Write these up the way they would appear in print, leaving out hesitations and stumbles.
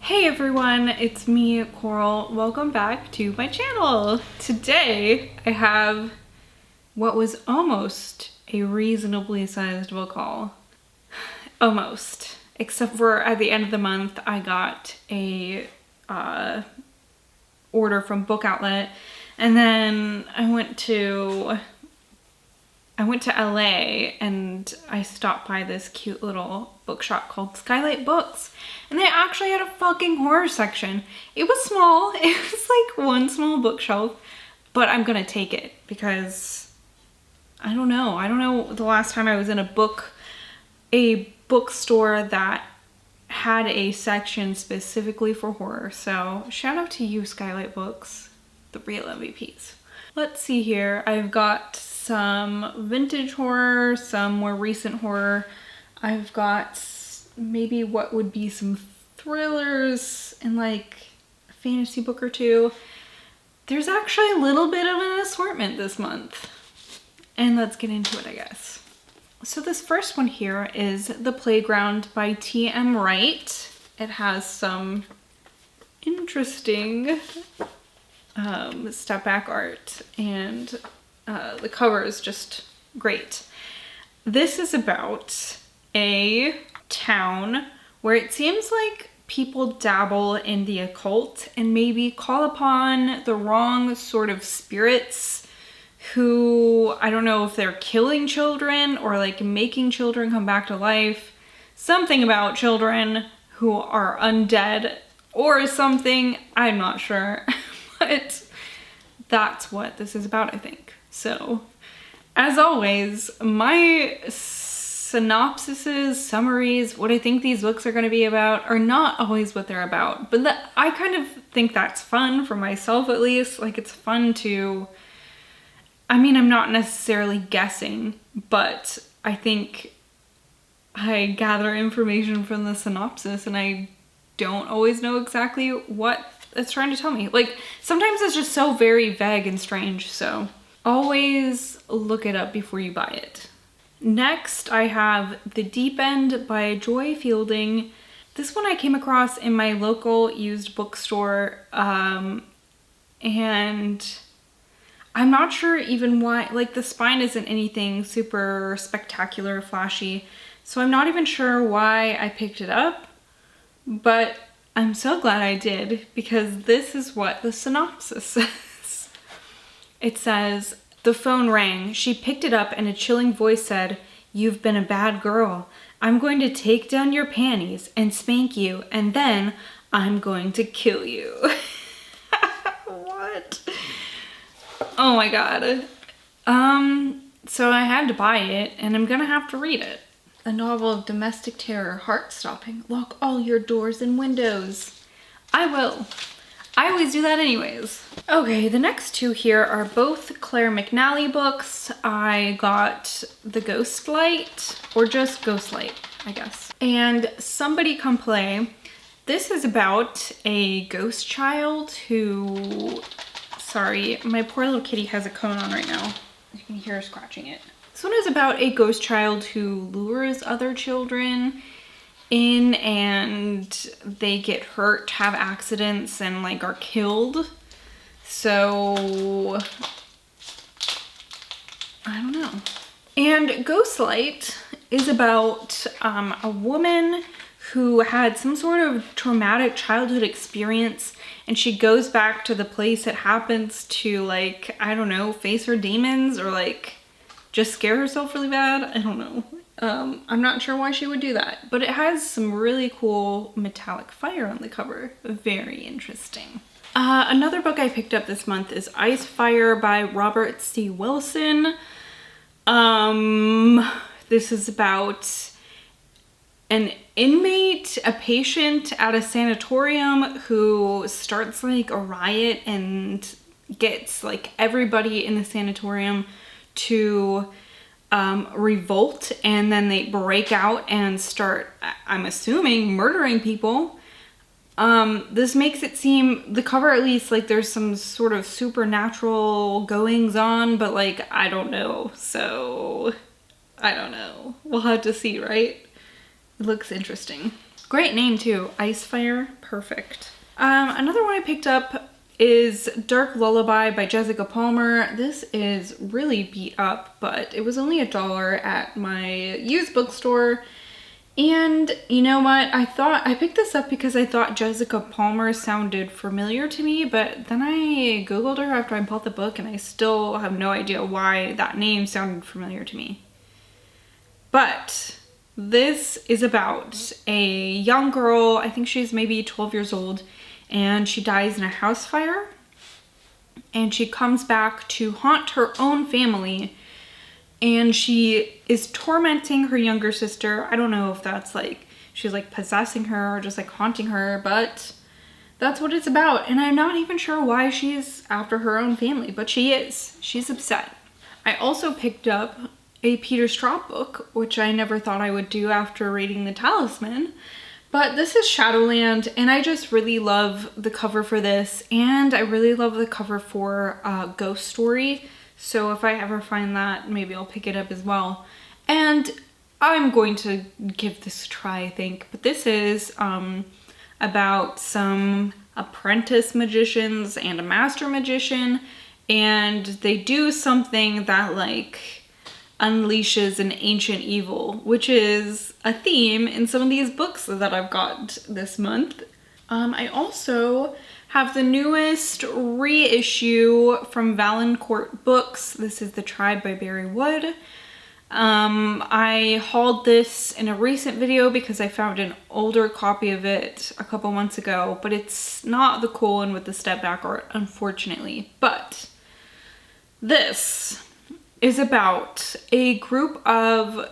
Hey everyone, it's me, Coral. Welcome back to my channel. Today I have what was almost a reasonably sized book haul. Almost. Except for at the end of the month I got a order from Book Outlet, and then I went to LA and I stopped by this cute little bookshop called Skylight Books, and they actually had a fucking horror section. It was small, it was like one small bookshelf, but I'm gonna take it because I don't know the last time I was in a bookstore that had a section specifically for horror. So shout out to you, Skylight Books, the real MVPs. Let's see here. I've got some vintage horror, some more recent horror. I've got maybe what would be some thrillers and like a fantasy book or two. There's actually a little bit of an assortment this month. And let's get into it, I guess. So this first one here is The Playground by T.M. Wright. It has some interesting step back art, and the cover is just great. This is about a town where it seems like people dabble in the occult and maybe call upon the wrong sort of spirits who, I don't know if they're killing children or like making children come back to life. Something about children who are undead or something, I'm not sure. But that's what this is about, I think. So, as always, my synopsises, summaries, what I think these books are going to be about are not always what they're about. But I kind of think that's fun for myself, at least. Like, it's fun to... I mean, I'm not necessarily guessing, but I think I gather information from the synopsis and I don't always know exactly what it's trying to tell me. Like, sometimes it's just so very vague and strange, so always look it up before you buy it. Next, I have The Deep End by Joy Fielding. This one I came across in my local used bookstore, and I'm not sure even why, like the spine isn't anything super spectacular or flashy, so I'm not even sure why I picked it up, but I'm so glad I did because this is what the synopsis says. It says, "The phone rang. She picked it up and a chilling voice said, 'You've been a bad girl. I'm going to take down your panties and spank you, and then I'm going to kill you.'" What? Oh my god. So I had to buy it, and I'm gonna have to read it. A novel of domestic terror, heart-stopping. Lock all your doors and windows. I will. I always do that anyways. Okay, the next two here are both Claire McNally books. I got The Ghostlight, or just Ghostlight, I guess. And Somebody Come Play. This is about a ghost child who... Sorry, my poor little kitty has a cone on right now. You can hear her scratching it. This one is about a ghost child who lures other children in and they get hurt, have accidents, and like are killed. So, I don't know. And Ghostlight is about a woman who had some sort of traumatic childhood experience, and she goes back to the place it happens to, like, I don't know, face her demons or like just scare herself really bad. I don't know. I'm not sure why she would do that, but it has some really cool metallic fire on the cover. Very interesting. Another book I picked up this month is Ice Fire by Robert C. Wilson. This is about an inmate, a patient at a sanatorium who starts like a riot and gets like everybody in the sanatorium to revolt, and then they break out and start, I'm assuming, murdering people. This makes it seem, the cover at least, like there's some sort of supernatural goings on, but like, I don't know. So, I don't know. We'll have to see, right? It looks interesting. Great name too, Icefire, perfect. Another one I picked up is Dark Lullaby by Jessica Palmer. This is really beat up, but it was only $1 at my used bookstore. And you know what? I picked this up because I thought Jessica Palmer sounded familiar to me, but then I Googled her after I bought the book and I still have no idea why that name sounded familiar to me. But this is about a young girl, I think she's maybe 12 years old, and she dies in a house fire. And she comes back to haunt her own family, and she is tormenting her younger sister. I don't know if that's like, she's like possessing her or just like haunting her, but that's what it's about. And I'm not even sure why she's after her own family, but she is. She's upset. I also picked up a Peter Straub book, which I never thought I would do after reading The Talisman. But this is Shadowland, and I just really love the cover for this, and I really love the cover for Ghost Story. So if I ever find that, maybe I'll pick it up as well. And I'm going to give this a try, I think. But this is about some apprentice magicians and a master magician, and they do something that like unleashes an ancient evil, which is a theme in some of these books that I've got this month. I also have the newest reissue from Valancourt Books. This is The Tribe by Barry Wood. I hauled this in a recent video because I found an older copy of it a couple months ago, but it's not the cool one with the step back art, unfortunately. But this is about a group of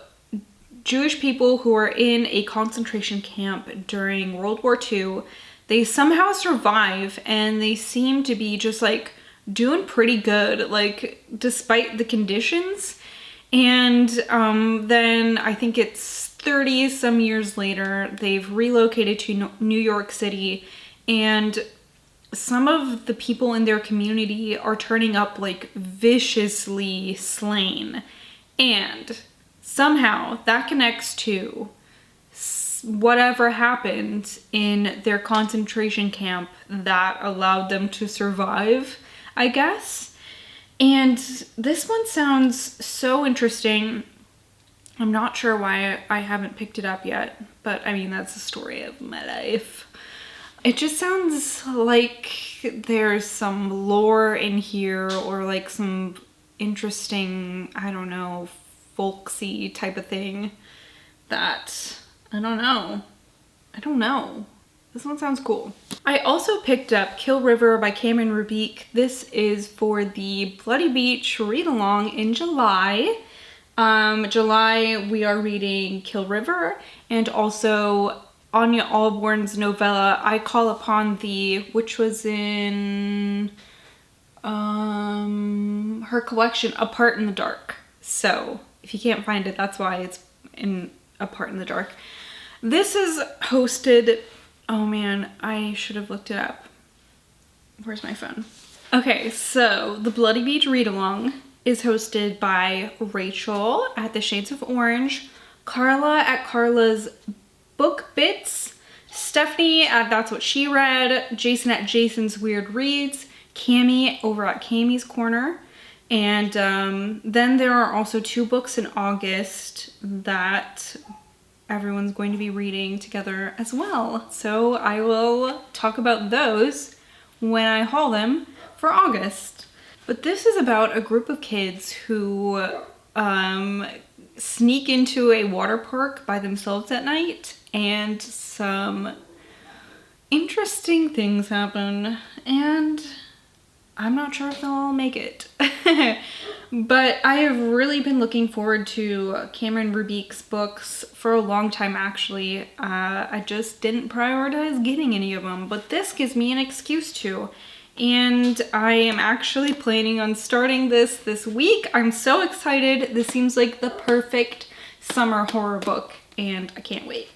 Jewish people who are in a concentration camp during World War II. They somehow survive, and they seem to be just like doing pretty good, like despite the conditions. And then I think it's 30 some years later, they've relocated to New York City, and some of the people in their community are turning up like viciously slain. And somehow that connects to whatever happened in their concentration camp that allowed them to survive, I guess. And this one sounds so interesting. I'm not sure why I haven't picked it up yet, but I mean, that's the story of my life. It just sounds like there's some lore in here, or like some interesting, I don't know, folksy type of thing that, I don't know. This one sounds cool. I also picked up Kill River by Cameron Rubik. This is for the Bloody Beach read-along in July. July, we are reading Kill River, and also Anya Alborn's novella, I Call Upon Thee, which was in her collection, A Part in the Dark. So, if you can't find it, that's why it's in A Part in the Dark. This is hosted, oh man, I should have looked it up. Where's my phone? Okay, so the Bloody Beach read-along is hosted by Rachel at the Shades of Orange, Carla at Carla's Book Bits, Stephanie at That's What She Read, Jason at Jason's Weird Reads, Cami over at Cami's Corner, and then there are also 2 books in August that everyone's going to be reading together as well. So I will talk about those when I haul them for August. But this is about a group of kids who sneak into a water park by themselves at night, and some interesting things happen, and I'm not sure if they'll all make it. But I have really been looking forward to Cameron Rubik's books for a long time, actually. I just didn't prioritize getting any of them, but this gives me an excuse to. And I am actually planning on starting this week. I'm so excited. This seems like the perfect summer horror book, and I can't wait.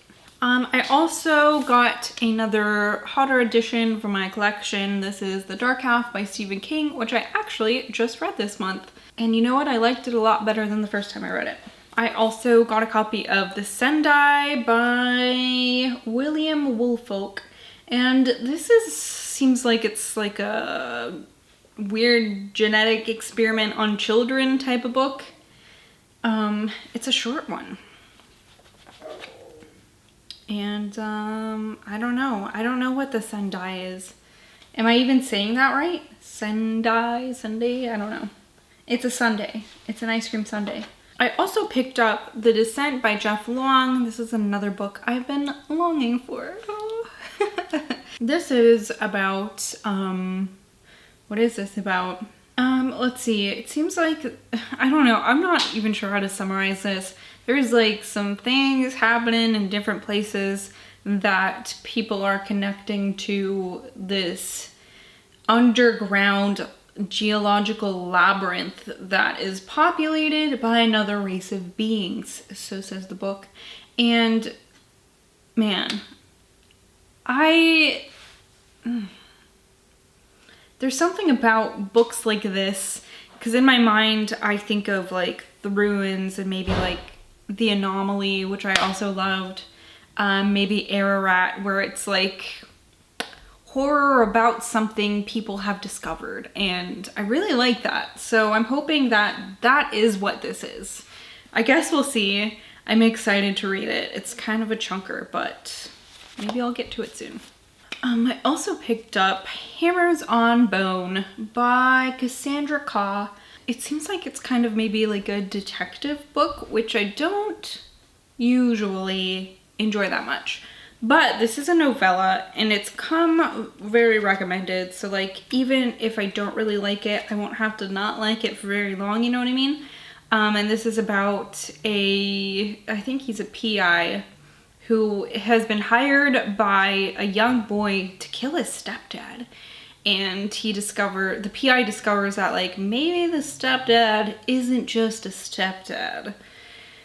I also got another hotter edition for my collection. This is The Dark Half by Stephen King, which I actually just read this month. And you know what? I liked it a lot better than the first time I read it. I also got a copy of The Sendai by William Woolfolk, and this seems like it's like a weird genetic experiment on children type of book. It's a short one. And I don't know what the Sendai is. Am I even saying that right? Sendai, Sunday? I don't know. It's a sundae. It's an ice cream sundae. I also picked up The Descent by Jeff Long. This is another book I've been longing for. Oh. This is about, what is this about? Let's see. It seems like, I don't know. I'm not even sure how to summarize this. There's like some things happening in different places that people are connecting to this underground geological labyrinth that is populated by another race of beings, so says the book. And man, there's something about books like this, because in my mind I think of like The Ruins and maybe like The Anomaly, which I also loved, maybe Ararat, where it's like horror about something people have discovered, and I really like that. So I'm hoping that that is what this is. I guess we'll see. I'm excited to read it. It's kind of a chunker, but maybe I'll get to it soon. I also picked up Hammers on Bone by Cassandra Kah. It seems like it's kind of maybe like a detective book, which I don't usually enjoy that much. But this is a novella, and it's come very recommended, so like even if I don't really like it, I won't have to not like it for very long, you know what I mean? And this is about I think he's a PI who has been hired by a young boy to kill his stepdad. And the PI discovers that like maybe the stepdad isn't just a stepdad.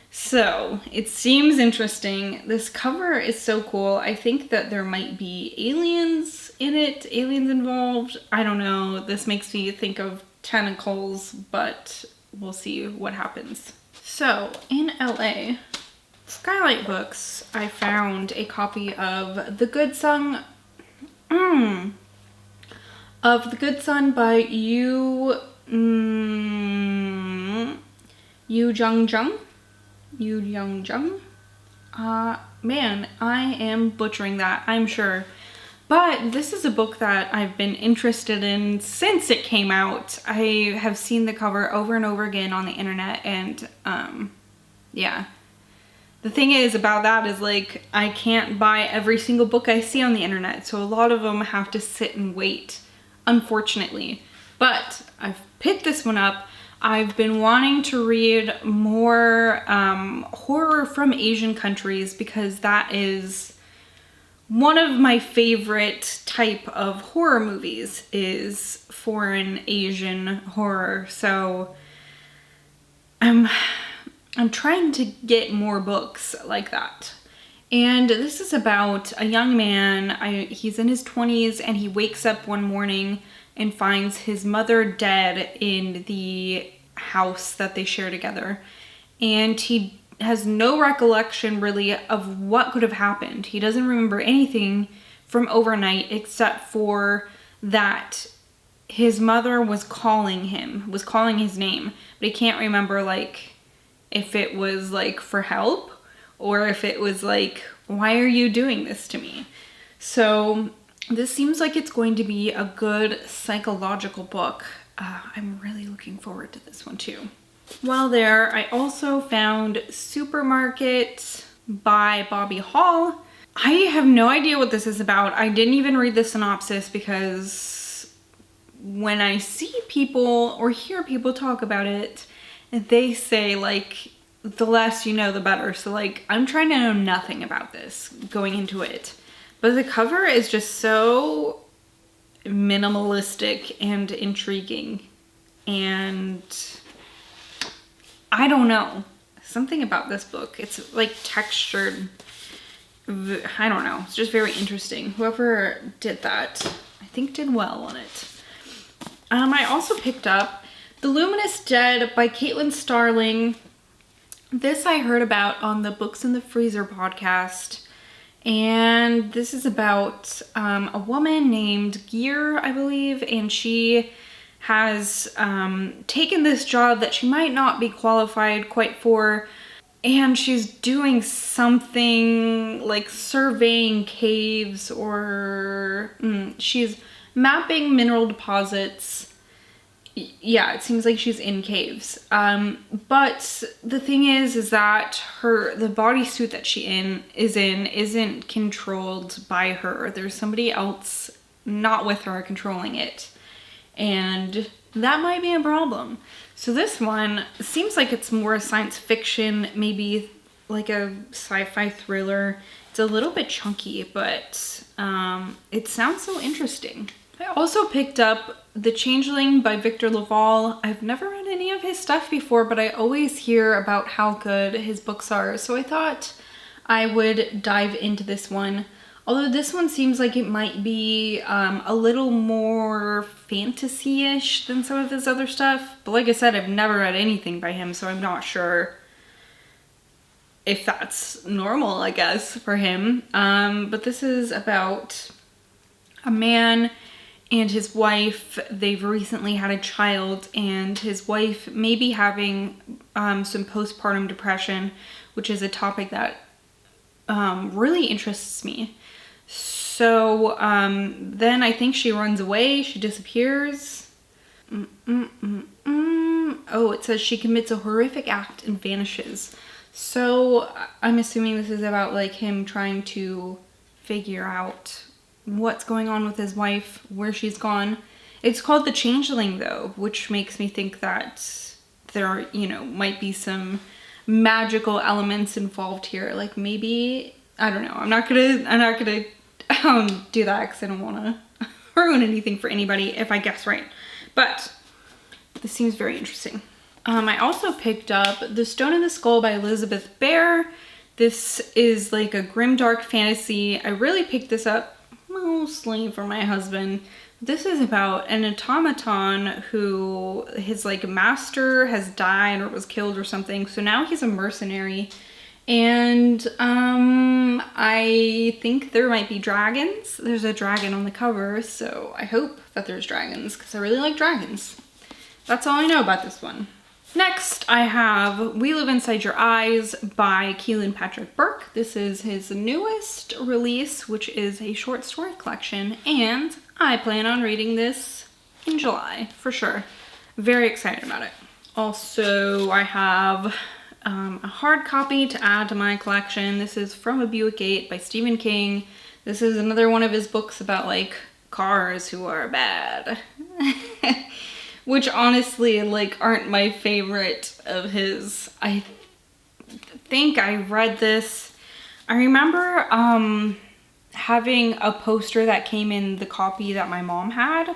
So it seems interesting. This cover is so cool. I think that there might be aliens in it, aliens involved. I don't know. This makes me think of tentacles, but we'll see what happens. So in LA, Skylight Books, I found a copy of The Good Son by Yu Jung-jung. Man, I am butchering that, I'm sure. But this is a book that I've been interested in since it came out. I have seen the cover over and over again on the internet, and yeah. The thing is about that is like I can't buy every single book I see on the internet, so a lot of them have to sit and wait, unfortunately. But I've picked this one up. I've been wanting to read more horror from Asian countries, because that is one of my favorite type of horror movies, is foreign Asian horror. So I'm trying to get more books like that. And this is about a young man. He's in his 20s, and he wakes up one morning and finds his mother dead in the house that they share together. And he has no recollection really of what could have happened. He doesn't remember anything from overnight except for that his mother was calling his name, but he can't remember like if it was like for help or if it was like, why are you doing this to me? So this seems like it's going to be a good psychological book. I'm really looking forward to this one too. While there, I also found Supermarket by Bobby Hall. I have no idea what this is about. I didn't even read the synopsis, because when I see people or hear people talk about it, they say like, the less you know, the better. So like, I'm trying to know nothing about this going into it. But the cover is just so minimalistic and intriguing. And I don't know. Something about this book. It's like textured. I don't know. It's just very interesting. Whoever did that, I think did well on it. I also picked up The Luminous Dead by Caitlin Starling. This I heard about on the Books in the Freezer podcast. And this is about a woman named Gear, I believe, and she has taken this job that she might not be qualified quite for, and she's doing something like surveying caves, or she's mapping mineral deposits. Yeah, it seems like she's in caves. But the thing is that the bodysuit that she isn't controlled by her. There's somebody else not with her controlling it. And that might be a problem. So this one seems like it's more science fiction, maybe like a sci-fi thriller. It's a little bit chunky, but it sounds so interesting. I also picked up The Changeling by Victor Laval. I've never read any of his stuff before, but I always hear about how good his books are, so I thought I would dive into this one. Although this one seems like it might be a little more fantasy-ish than some of his other stuff. But like I said, I've never read anything by him, so I'm not sure if that's normal, I guess, for him. But this is about a man and his wife. They've recently had a child, and his wife may be having some postpartum depression, which is a topic that really interests me. So then I think she runs away, she disappears. Oh, it says she commits a horrific act and vanishes. So I'm assuming this is about like him trying to figure out what's going on with his wife, where she's gone. It's called The Changeling though, which makes me think that there, might be some magical elements involved here. Like maybe, I don't know. I'm not gonna do that because I don't want to ruin anything for anybody if I guess right. But this seems very interesting. I also picked up The Stone in the Skull by Elizabeth Bear. This is like a grimdark fantasy. I really picked this up mostly for my husband. This is about an automaton who his like master has died or was killed or something. So now he's a mercenary. And I think there might be dragons. There's a dragon on the cover, so I hope that there's dragons because I really like dragons. That's all I know about this one. Next, I have We Live Inside Your Eyes by Keelan Patrick Burke. This is his newest release, which is a short story collection, and I plan on reading this in July, for sure. Very excited about it. Also, I have a hard copy to add to my collection. This is From a Buick 8 by Stephen King. This is another one of his books about, like, cars who are bad. Which honestly, like, aren't my favorite of his. I think I read this. I remember having a poster that came in the copy that my mom had.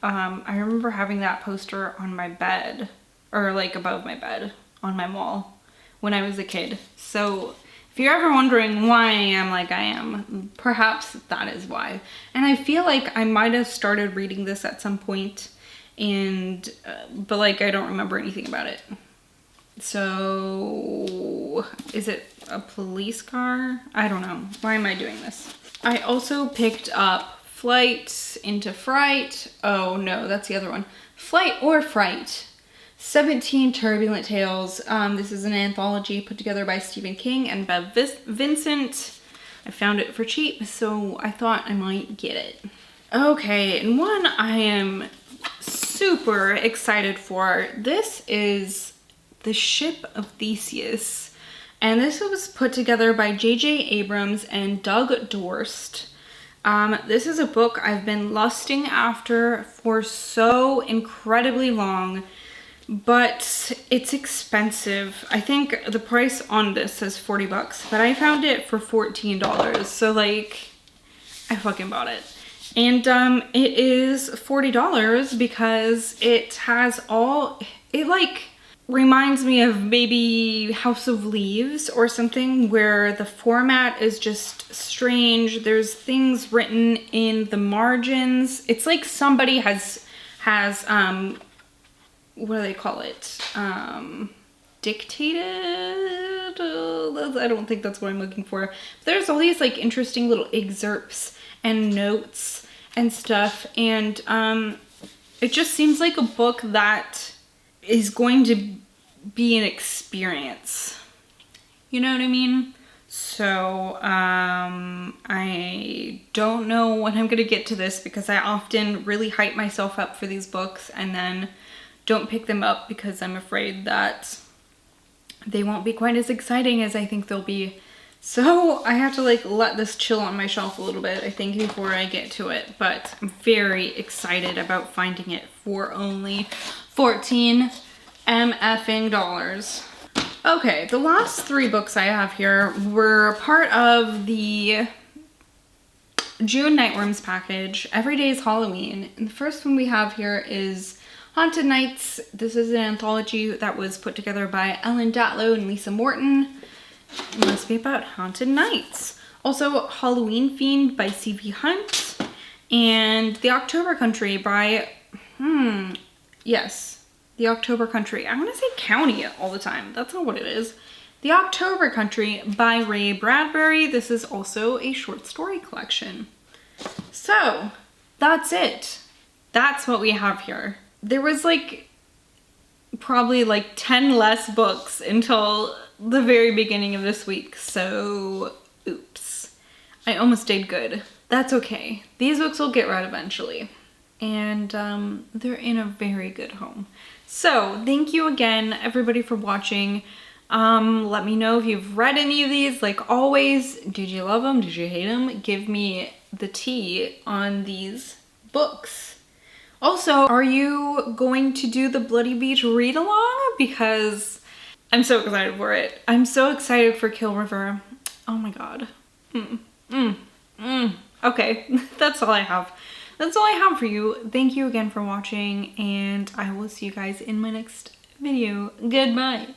I remember having that poster on my bed, or like above my bed on my wall when I was a kid. So if you're ever wondering why I am like I am, perhaps that is why. And I feel like I might have started reading this at some point, and but like I don't remember anything about it. So is it a police car? I don't know. Why am I doing this? I also picked up Flight into Fright. Oh no, that's the other one. Flight or Fright. 17 Turbulent Tales. This is an anthology put together by Stephen King and Bev Vincent. I found it for cheap, so I thought I might get it. Okay, and one I am super excited for. This is The Ship of Theseus. And this was put together by J.J. Abrams and Doug Dorst. This is a book I've been lusting after for so incredibly long, but it's expensive. I think the price on this says 40 bucks, but I found it for $14. So like, I fucking bought it. And it is $40 because it has it like reminds me of maybe House of Leaves or something, where the format is just strange. There's things written in the margins. It's like somebody has what do they call it? dictated. I don't think that's what I'm looking for. But there's all these like interesting little excerpts and notes and stuff, and it just seems like a book that is going to be an experience. You know what I mean? So I don't know when I'm gonna get to this, because I often really hype myself up for these books and then don't pick them up because I'm afraid that they won't be quite as exciting as I think they'll be. So I have to like let this chill on my shelf a little bit, I think, before I get to it. But I'm very excited about finding it for only 14 MFing. Okay, the last 3 books I have here were part of the June Nightworms package. Every Day is Halloween. And the first one we have here is Haunted Nights. This is an anthology that was put together by Ellen Datlow and Lisa Morton. It must be about haunted nights. Also, Halloween Fiend by C.V. Hunt. And The October Country by, yes, The October Country. I want to say county all the time. That's not what it is. The October Country by Ray Bradbury. This is also a short story collection. So, that's it. That's what we have here. There was like probably like 10 less books until the very beginning of this week, so oops. I almost did good. That's okay. These books will get read eventually, and they're in a very good home. So thank you again, everybody, for watching. Let me know if you've read any of these. Like always, did you love them? Did you hate them? Give me the tea on these books. Also, are you going to do the Bloody Beach read along? Because I'm so excited for it. I'm so excited for Kill River. Oh my god. Okay, that's all I have. That's all I have for you. Thank you again for watching, and I will see you guys in my next video. Goodbye.